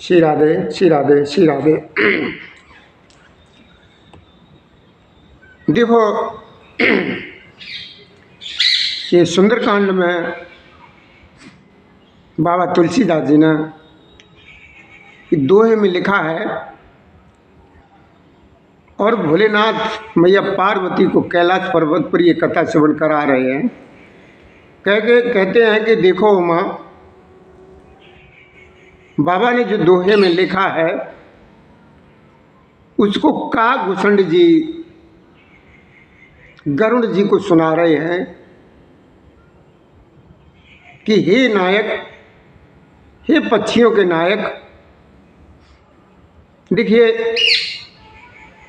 श्री राधे श्री राधे श्री राधे। देखो ये सुंदरकांड में बाबा तुलसीदास जी ने दोहे में लिखा है, और भोलेनाथ मैया पार्वती को कैलाश पर्वत पर ये कथा श्रवण करा रहे हैं। कहते हैं कि देखो माँ, बाबा ने जो दोहे में लिखा है उसको काकभूषण जी गरुड़ जी को सुना रहे हैं कि हे नायक, हे पक्षियों के नायक, देखिए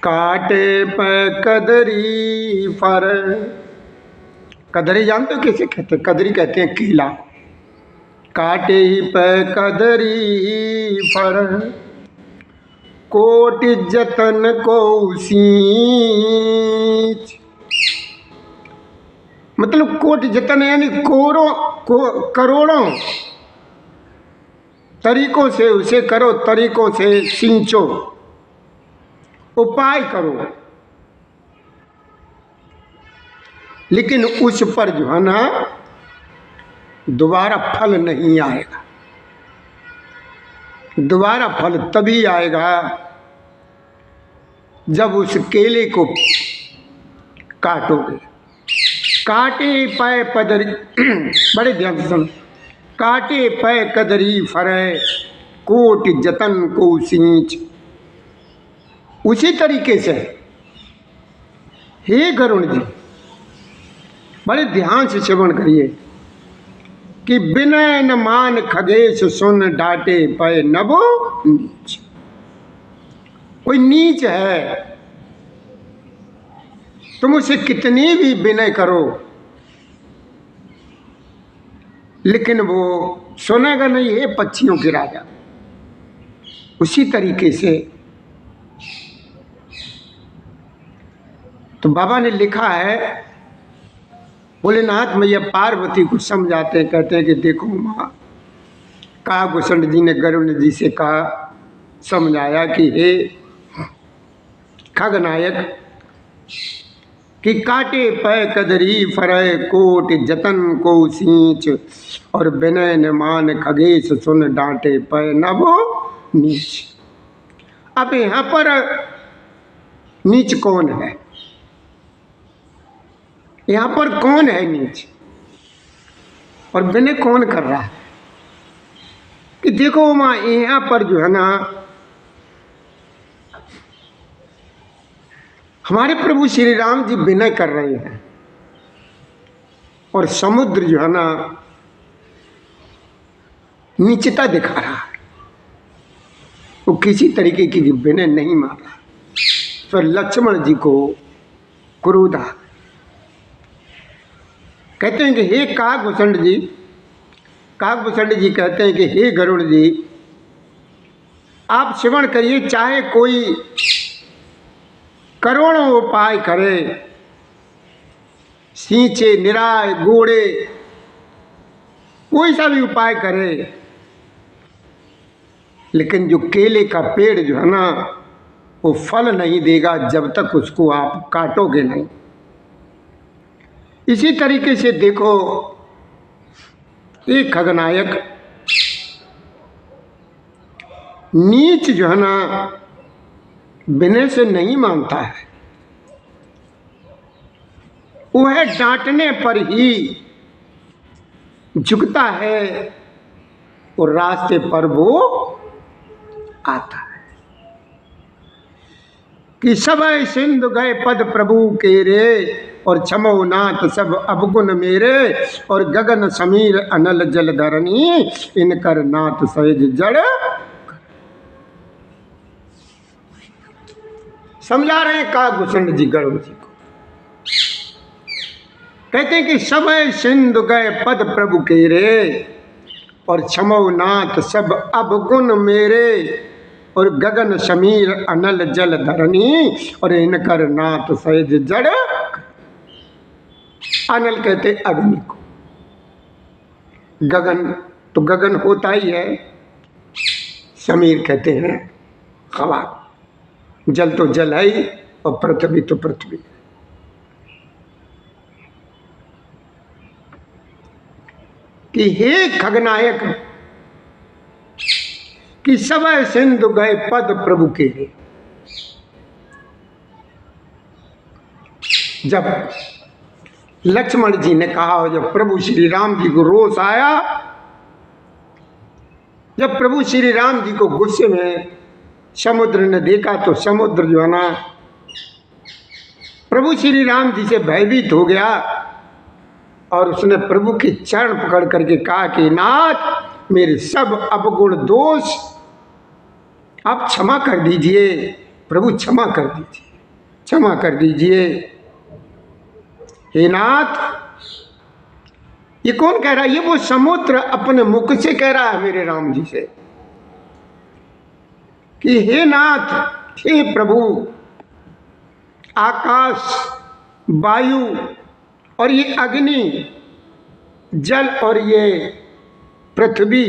काटे पे कदरी फर, कदरी जानते हो कैसे कहते हैं? कदरी कहते हैं केला। काटे ही पे कदरी फर, कोटि जतन को सींच। मतलब कोटि जतन यानी करोड़ों तरीकों से उसे करो, तरीकों से सींचो, उपाय करो, लेकिन उस पर जो है ना दोबारा फल नहीं आएगा। दोबारा फल तभी आएगा जब उस केले को काटोगे। काटे पै पदरी बड़े ध्यान से सुनो, काटे पै कदरी फरे, कोटि जतन को सींच। उसी तरीके से हे गरुड़ जी, बड़े ध्यान से श्रवण करिए कि विनय न मान खगेश सुन, डांटे पै नभो नीच। कोई नीच है, तुम उसे कितनी भी विनय करो लेकिन वो सुनेगा नहीं। है पक्षियों के राजा। उसी तरीके से तो बाबा ने लिखा है, भोलेनाथ मैया पार्वती को समझाते हैं, कहते हैं कि देखो माँ, काकभूषण जी ने गरुड़ जी से कहा, समझाया कि हे खगनायक, कि काटे पै कदरी फरे, कोटि जतन को सींच, और विनय न मान खगेश सुन, डांटे पै नभो नीच। अब यहाँ पर नीच कौन है? यहाँ पर कौन है नीच और विनय कौन कर रहा है? कि देखो माँ, यहाँ पर जो है ना हमारे प्रभु श्री राम जी विनय कर रहे हैं, और समुद्र जो है ना नीचता दिखा रहा है। वो किसी तरीके की विनय नहीं मान रहा। तो लक्ष्मण जी को क्रोध आ, कहते हैं कि हे काकभूषण जी, काकभूषण जी कहते हैं कि हे गरुड़ जी, आप श्रवण करिए, चाहे कोई करोड़ों उपाय करे, सींचे, निराय, गोड़े, कोई सा भी उपाय करे, लेकिन जो केले का पेड़ जो है ना वो फल नहीं देगा जब तक उसको आप काटोगे नहीं। इसी तरीके से देखो एक खगनायक नीच जो है ना विनय से नहीं मानता है, वह डांटने पर ही झुकता है और रास्ते पर वो आता है। कि सब सिंधु गए पद प्रभु के रे, और क्षमो नाथ सब अवगुण मेरे, और गगन समीर अनल जल धरनी, इनकर नाथ सहज जड़। समझा रहे हैं काकभूषण जी गरुड़ जी को। कहते हैं कि सब सिंधु गए पद प्रभु के रे, और क्षमो नाथ सब अवगुण मेरे, और गगन समीर अनल जल धरनी, और इनकर नाथ सहज जड़। अनल कहते अग्नि को, गगन तो गगन होता ही है, समीर कहते हैं हवा, जल तो जल है ही और पृथ्वी तो पृथ्वी। कि हे खगनायक कि सब सिंधु गए पद प्रभु के रे। जब लक्ष्मण जी ने कहा, जब प्रभु श्री राम जी को रोष आया, जब प्रभु श्री राम जी को गुस्से में समुद्र ने देखा, तो समुद्र जो है ना प्रभु श्री राम जी से भयभीत हो गया और उसने प्रभु के चरण पकड़ करके कहा कि नाथ, मेरे सब अवगुण दोष आप क्षमा कर दीजिए, प्रभु क्षमा कर दीजिए, क्षमा कर दीजिए। हे नाथ, ये कौन कह रहा है? ये वो समुद्र अपने मुख से कह रहा है मेरे राम जी से कि हे नाथ, हे प्रभु, आकाश, वायु और ये अग्नि, जल और ये पृथ्वी,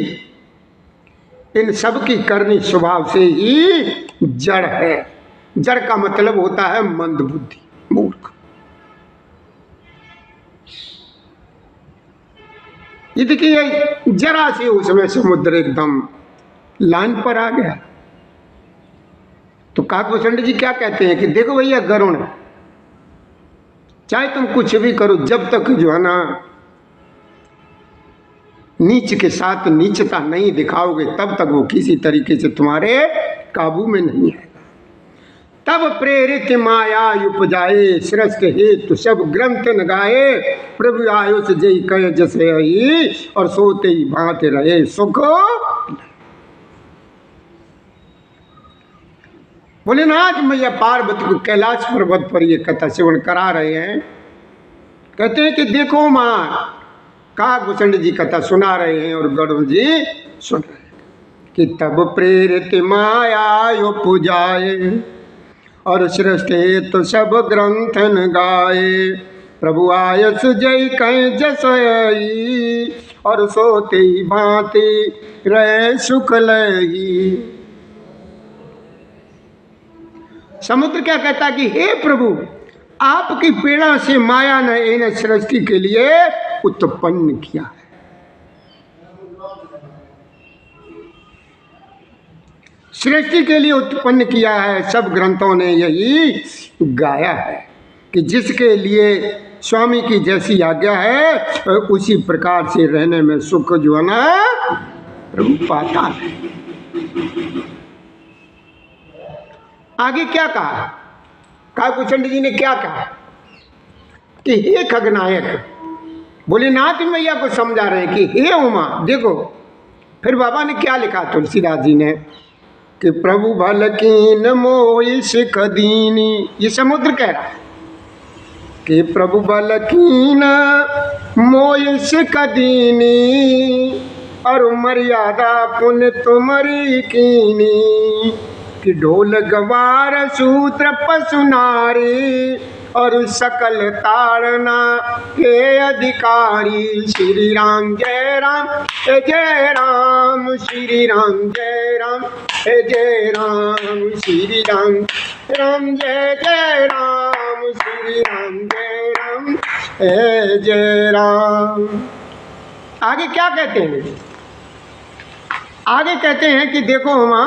इन सब की करनी स्वभाव से ही जड़ है। जड़ का मतलब होता है मंद बुद्धि, मूर्ख। ये देखिए, जरा से उसमें समुद्र एकदम लाइन पर आ गया। तो काकभूषण जी क्या कहते हैं कि देखो भैया गरुण, चाहे तुम कुछ भी करो, जब तक जो है ना नीच के साथ नीचता नहीं दिखाओगे, तब तक वो किसी तरीके से तुम्हारे काबू में नहीं आएगा। तब प्रेरित माया उपजाए, सृष्ट हेतु सब ग्रंथ न गाए, प्रभु आयुष जय कह जैसे ही, और सोते ही भांति रहे सुख। भोलेनाथ मैया पार्वती को कैलाश पर्वत पर ये कथा श्रवण करा रहे हैं। कहते हैं कि देखो माँ, काकभूषण जी कथा सुना रहे हैं और गरुड़ जी सुन रहे हैं कि तब प्रेरित माया उपजाए, और सृष्टि तो सब ग्रंथन गाए, प्रभु आयस जय कह जसई, और सोते ही भांति रहे सुख लई। समुद्र क्या कहता कि हे प्रभु, आपकी पीड़ा से माया ने इन्हें सृष्टि के लिए उत्पन्न किया है। सृष्टि के लिए उत्पन्न किया है। सब ग्रंथों ने यही गाया है कि जिसके लिए स्वामी की जैसी आज्ञा है, उसी प्रकार से रहने में सुख जो है ना प्रभु पाता है। आगे क्या कहा? काकभूषण जी ने क्या कहा कि हे खगनायक, भोलेनाथ मैया को समझा रहे हैं कि हे उमा, देखो। फिर बाबा ने क्या लिखा तुलसीदास जी ने कि प्रभु भल कीन मोहि सिख दीनी। ये समुद्र कह रहा है कि प्रभु भल कीन मोहि सिख दीनी, और मर्यादा पुण्य तुम्हारी कीनी, कि ढोल गवार सूत्र पशु नारी, और सकल ताड़ना के अधिकारी। श्री राम जय राम जय राम, श्री राम जय राम जय राम, श्री राम राम जय जय राम, श्री राम जय राम जय राम। आगे क्या कहते हैं? आगे कहते हैं कि देखो माँ,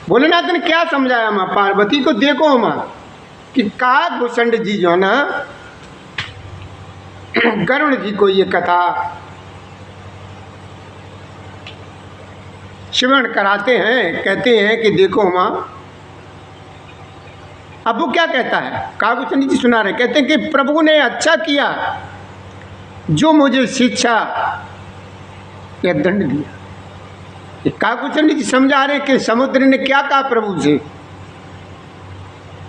भोलेनाथ ने क्या समझाया माँ पार्वती को? देखो माँ कि काकभूषण जी जो है ना गरुड़ जी को ये कथा श्रवण कराते हैं। कहते हैं कि देखो माँ, अब वो क्या कहता है? काकभूषण जी सुना रहे, कहते हैं कि प्रभु ने अच्छा किया जो मुझे शिक्षा या दंड दिया। काकभूषण जी समझा रहे कि समुद्र ने क्या कहा प्रभु से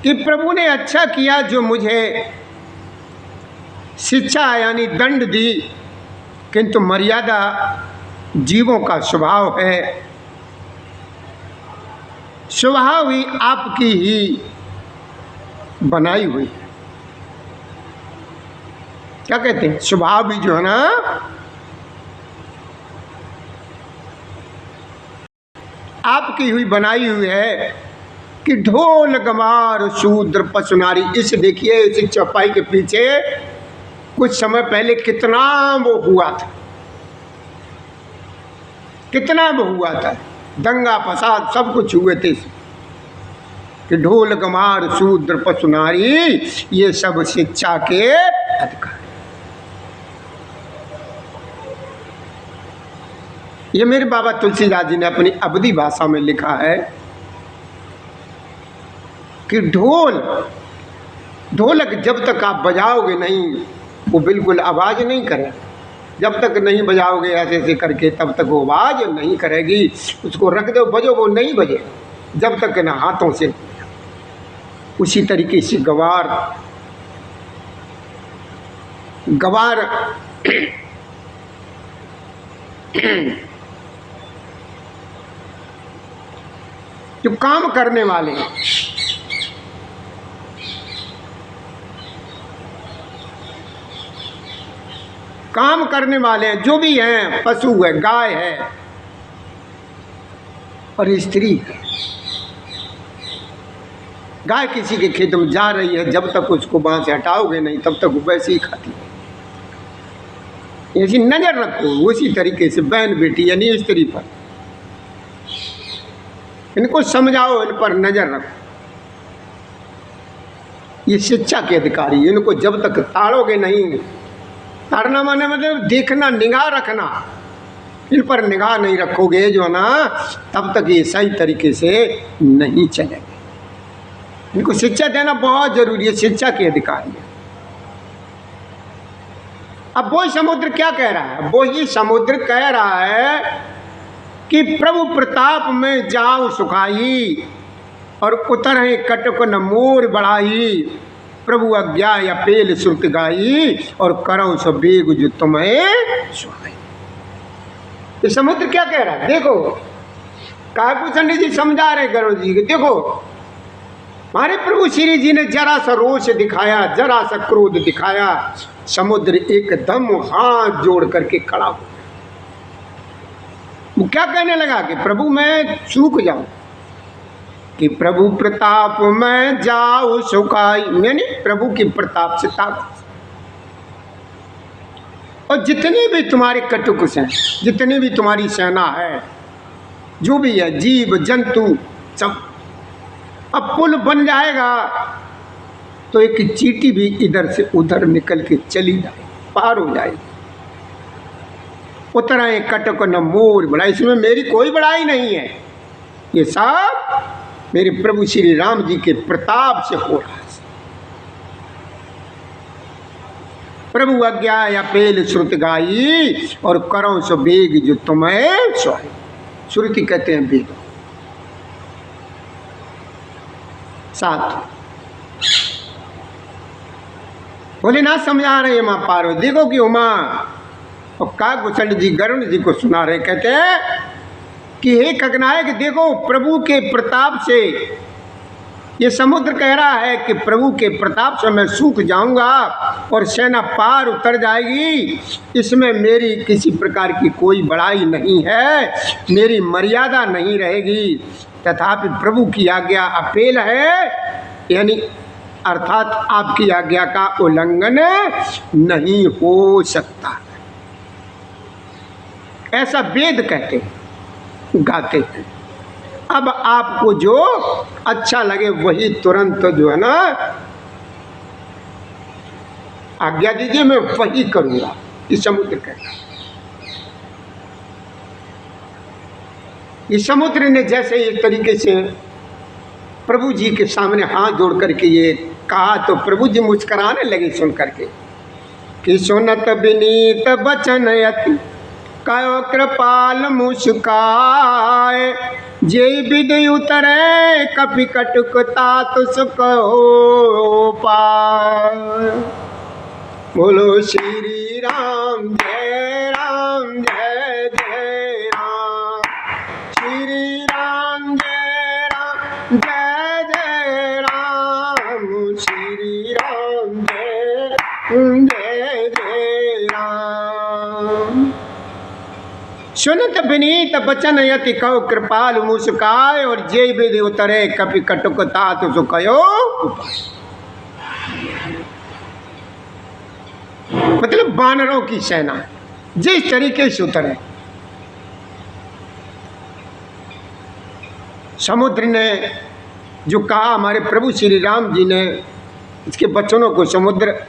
कि प्रभु ने अच्छा किया जो मुझे शिक्षा यानी दंड दी, किंतु मर्यादा जीवों का स्वभाव है, स्वभाव ही आपकी ही बनाई हुई है। क्या कहते हैं? स्वभाव भी जो है ना की हुई बनाई हुई है कि ढोल गमार शूद्र पशु नारी। इस देखिए इस चौपाई के पीछे कुछ समय पहले कितना वो हुआ था, कितना वो हुआ था, दंगा फसाद सब कुछ हुए थे कि ढोल गमार शूद्र पशु नारी ये सब शिक्षा के अधिकार। ये मेरे बाबा तुलसीदास जी ने अपनी अवधी भाषा में लिखा है कि ढोलक जब तक आप बजाओगे नहीं वो बिल्कुल आवाज़ नहीं करेगा। जब तक नहीं बजाओगे ऐसे ऐसे करके तब तक वो आवाज़ नहीं करेगी। उसको रख दो बजो वो नहीं बजे जब तक ना हाथों से। उसी तरीके से गवार जो काम करने वाले हैं, काम करने वाले हैं जो भी हैं, पशु है, गाय है और स्त्री है। गाय किसी के खेत में जा रही है, जब तक उसको वहां से हटाओगे नहीं तब तक वो वैसे ही खाती है। ऐसी नजर रखो। उसी तरीके से बहन बेटी यानी स्त्री पर इनको समझाओ, इन पर नजर रखो। ये शिक्षा के अधिकारी, इनको जब तक ताड़ोगे नहीं, ताड़ना माने मतलब देखना, निगाह रखना, इन पर निगाह नहीं रखोगे जो है ना, तब तक ये सही तरीके से नहीं चलेंगे। इनको शिक्षा देना बहुत जरूरी है, शिक्षा के अधिकारी है। अब वो समुद्र क्या कह रहा है? वो ही समुद्र कह रहा है कि प्रभु प्रताप में जाओ सुखाई और उतरे कटक न मोर बढ़ाई। प्रभु आज्ञा या पेल श्रुत गाई और करो सो बेग जो तुम्हें सुहाई। ये समुद्र क्या कह रहा है? देखो काकभूषण जी समझा रहे गरुड़ जी के, देखो हमारे प्रभु श्री जी ने जरा सा रोष दिखाया, जरा सा क्रोध दिखाया, समुद्र एकदम हाथ जोड़ करके खड़ा हो। वो क्या कहने लगा कि प्रभु मैं सूख जाऊं, कि प्रभु प्रताप में जाऊं सुखाई, यानी प्रभु की प्रताप से ताकत। और जितने भी तुम्हारे कटुकुश हैं, जितनी भी तुम्हारी सेना है, जो भी है जीव जंतु सब, अब पुल बन जाएगा तो एक चींटी भी इधर से उधर निकल के चली जाए, पार हो जाएगी। उतराए कटक न मोर बड़ा, इसमें मेरी कोई बड़ाई नहीं है, ये सब मेरे प्रभु श्री राम जी के प्रताप से हो रहा है। प्रभु आज्ञा या पेल श्रुत गाई और करो सो बेग जो तुम्हें सोए। श्रुति कहते हैं बेग। 7 भोलेनाथ समझा रहे हैं माँ पार्वती, देखो कि उमा और काकभूषण जी गरुड़ जी को सुना रहे, कहते हैं कि हे खगनायक देखो प्रभु के प्रताप से, ये समुद्र कह रहा है कि प्रभु के प्रताप से मैं सूख जाऊंगा और सेना पार उतर जाएगी। इसमें मेरी किसी प्रकार की कोई बड़ाई नहीं है, मेरी मर्यादा नहीं रहेगी। तथापि प्रभु की आज्ञा अपेल है, यानी अर्थात आपकी आज्ञा का उल्लंघन नहीं हो सकता। ऐसा वेद कहते हैं, गाते हैं। अब आपको जो अच्छा लगे वही तुरंत जो है ना आज्ञा दीजिए, मैं वही करूंगा। इस समुद्र कहता, इस समुद्र ने जैसे इस तरीके से प्रभु जी के सामने हाथ जोड़ करके ये कहा तो प्रभु जी मुस्कुराने लगे सुन करके कि सुनत विनीत बचन यति कयो कृपाल मुस्काए, जे विधि उतरे कपि कटुकता तुसको पाए। बोलो श्री राम जय राम जय जय राम, श्री राम जय राम जय जय राम, श्री राम जय जय जय राम। सुनत विनीत बचन यति कहो कृपाल मुस्काय और जे विधि उतरे कपि कटुक तात सुकयो मतलब बानरों की सेना जिस तरीके से उतरे। समुद्र ने जो कहा हमारे प्रभु श्री राम जी ने इसके वचनों को समुद्र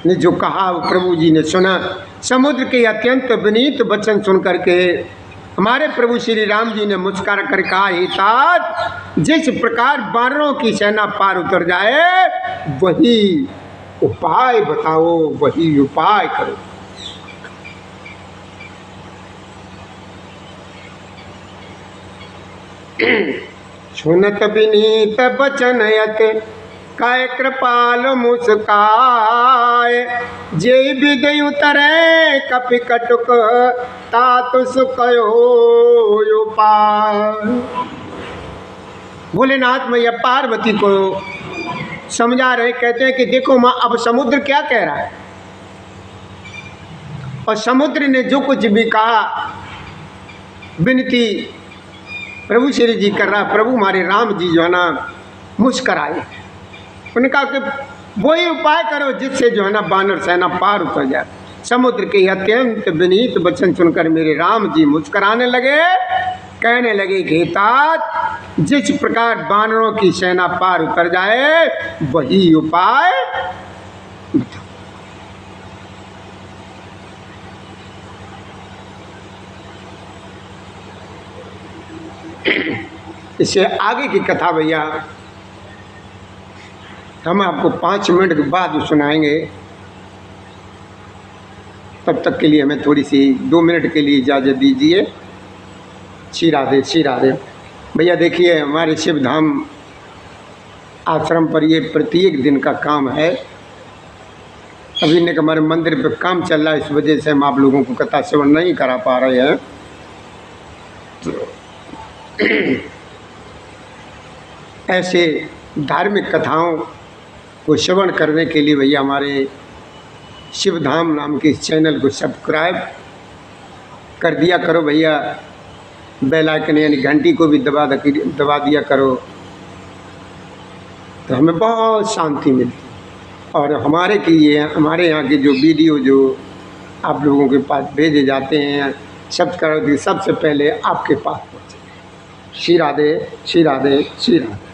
ने जो कहा वो प्रभु जी ने सुना। समुद्र के अत्यंत विनीत वचन सुन करके हमारे प्रभु श्री राम जी ने मुस्कुरा कर कहा, हे तात जिस प्रकार बानरों की सेना पार उतर जाए वही उपाय बताओ, वही उपाय करो। सुनत विनीत बचन यत काय कृपाल मुस्काय जे विधि उतरे कपि कटुक तात सुकयो उपाय। भोलेनाथ मैया पार्वती को समझा रहे, कहते हैं कि देखो माँ अब समुद्र क्या कह रहा है। और समुद्र ने जो कुछ भी कहा विनती प्रभु श्री जी कर रहा, प्रभु हमारे राम जी जो है ना मुस्कराए। उन्होंने कहा कि वही उपाय करो जिससे जो है ना बानर सेना पार उतर जाए। समुद्र के अत्यंत विनीत वचन सुनकर मेरे राम जी मुस्कराने लगे, कहने लगे कि तात जिस प्रकार बानरों की सेना पार उतर जाए वही उपाय बताओ। इससे आगे की कथा भैया हम आपको 5 मिनट के बाद सुनाएंगे। तब तक के लिए हमें थोड़ी सी 2 मिनट के लिए इजाज़त दीजिए। श्री राधे, श्री राधे। भैया देखिए हमारे शिव धाम आश्रम पर ये प्रत्येक दिन का काम है। अभी ने हमारे मंदिर पे काम चल रहा है, इस वजह से हम आप लोगों को कथा श्रवण नहीं करा पा रहे हैं। ऐसे धार्मिक कथाओं को श्रवण करने के लिए भैया हमारे शिव धाम नाम के इस चैनल को सब्सक्राइब कर दिया करो भैया। बेल आइकन यानी घंटी को भी दबा दिया करो, तो हमें बहुत शांति मिलती। और हमारे यहाँ के जो वीडियो जो आप लोगों के पास भेजे जाते हैं सब्सक्राइब सबसे पहले आपके पास पहुँचे। श्री राधे, श्री राधे, श्री राधे।